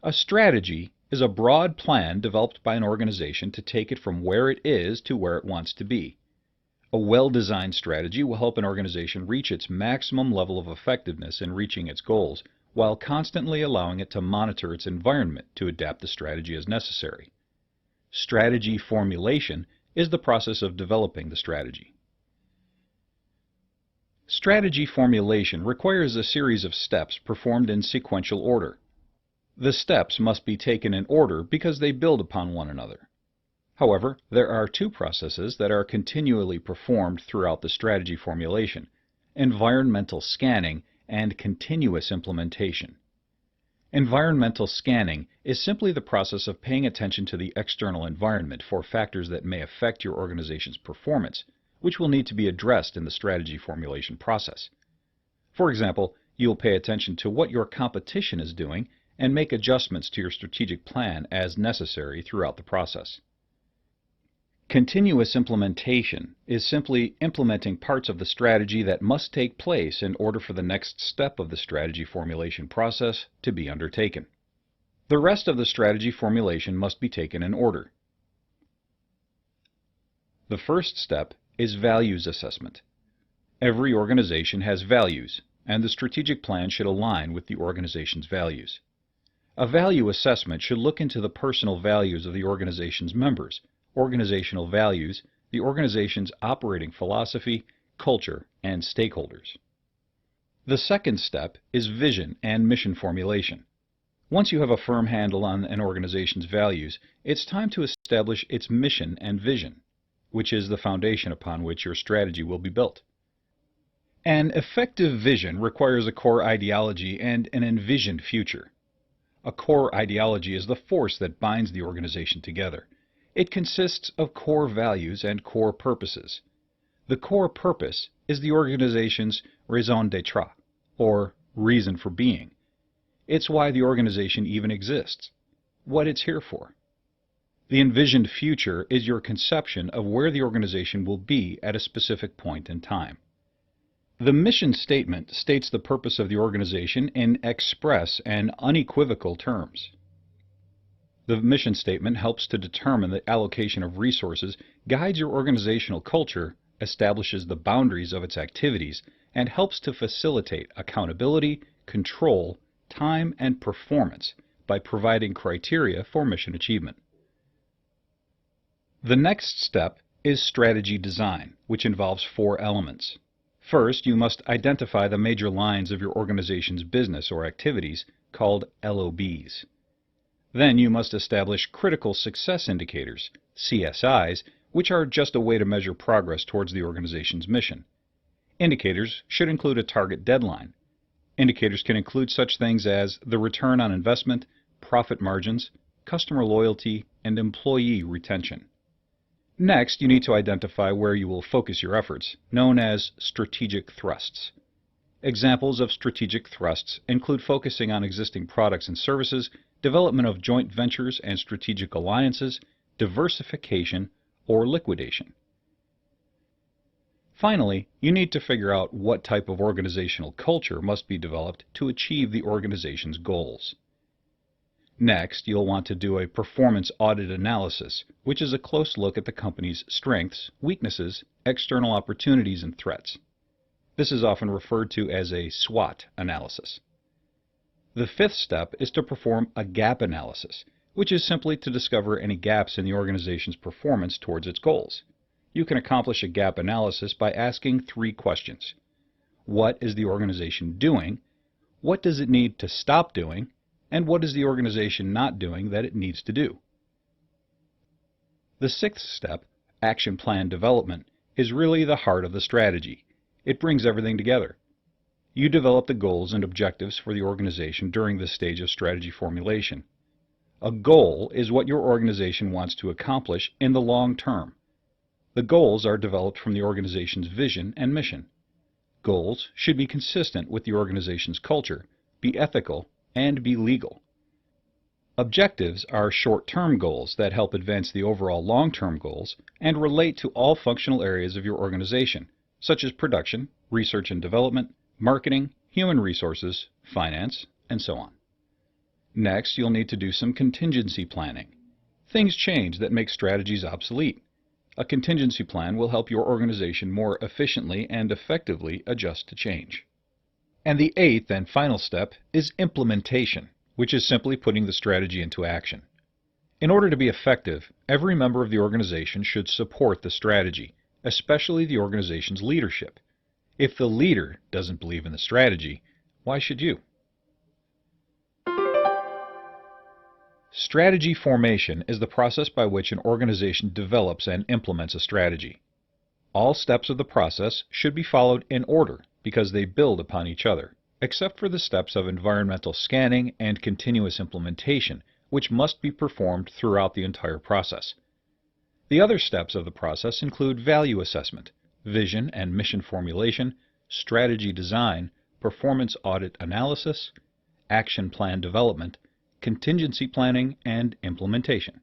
A strategy is a broad plan developed by an organization to take it from where it is to where it wants to be. A well-designed strategy will help an organization reach its maximum level of effectiveness in reaching its goals, while constantly allowing it to monitor its environment to adapt the strategy as necessary. Strategy formulation is the process of developing the strategy. Strategy formulation requires a series of steps performed in sequential order. The steps must be taken in order because they build upon one another. However, there are two processes that are continually performed throughout the strategy formulation: environmental scanning and continuous implementation. Environmental scanning is simply the process of paying attention to the external environment for factors that may affect your organization's performance, which will need to be addressed in the strategy formulation process. For example, you'll pay attention to what your competition is doing and make adjustments to your strategic plan as necessary throughout the process. Continuous implementation is simply implementing parts of the strategy that must take place in order for the next step of the strategy formulation process to be undertaken. The rest of the strategy formulation must be taken in order. The first step is values assessment. Every organization has values, and the strategic plan should align with the organization's values. A value assessment should look into the personal values of the organization's members, organizational values, the organization's operating philosophy, culture, and stakeholders. The second step is vision and mission formulation. Once you have a firm handle on an organization's values, it's time to establish its mission and vision, which is the foundation upon which your strategy will be built. An effective vision requires a core ideology and an envisioned future. A core ideology is the force that binds the organization together. It consists of core values and core purposes. The core purpose is the organization's raison d'être, or reason for being. It's why the organization even exists, what it's here for. The envisioned future is your conception of where the organization will be at a specific point in time. The mission statement states the purpose of the organization in express and unequivocal terms. The mission statement helps to determine the allocation of resources, guides your organizational culture, establishes the boundaries of its activities, and helps to facilitate accountability, control, time, and performance by providing criteria for mission achievement. The next step is strategy design, which involves 4 elements. First, you must identify the major lines of your organization's business or activities, called LOBs. Then you must establish critical success indicators, CSIs, which are just a way to measure progress towards the organization's mission. Indicators should include a target deadline. Indicators can include such things as the return on investment, profit margins, customer loyalty, and employee retention. Next, you need to identify where you will focus your efforts, known as strategic thrusts. Examples of strategic thrusts include focusing on existing products and services, development of joint ventures and strategic alliances, diversification, or liquidation. Finally, you need to figure out what type of organizational culture must be developed to achieve the organization's goals. Next, you'll want to do a performance audit analysis, which is a close look at the company's strengths, weaknesses, external opportunities, and threats. This is often referred to as a SWOT analysis. The fifth step is to perform a gap analysis, which is simply to discover any gaps in the organization's performance towards its goals. You can accomplish a gap analysis by asking 3 questions. What is the organization doing? What does it need to stop doing? And what is the organization not doing that it needs to do? The 6th step, action plan development, is really the heart of the strategy. It brings everything together. You develop the goals and objectives for the organization during this stage of strategy formulation. A goal is what your organization wants to accomplish in the long term. The goals are developed from the organization's vision and mission. Goals should be consistent with the organization's culture, be ethical, and be legal. Objectives are short-term goals that help advance the overall long-term goals and relate to all functional areas of your organization, such as production, research and development, marketing, human resources, finance, and so on. Next, you'll need to do some contingency planning. Things change that make strategies obsolete. A contingency plan will help your organization more efficiently and effectively adjust to change. And the eighth and final step is implementation, which is simply putting the strategy into action. In order to be effective, every member of the organization should support the strategy, especially the organization's leadership. If the leader doesn't believe in the strategy, why should you? Strategy formation is the process by which an organization develops and implements a strategy. All steps of the process should be followed in order because they build upon each other, except for the steps of environmental scanning and continuous implementation, which must be performed throughout the entire process. The other steps of the process include value assessment, vision and mission formulation, strategy design, performance audit analysis, action plan development, contingency planning, and implementation.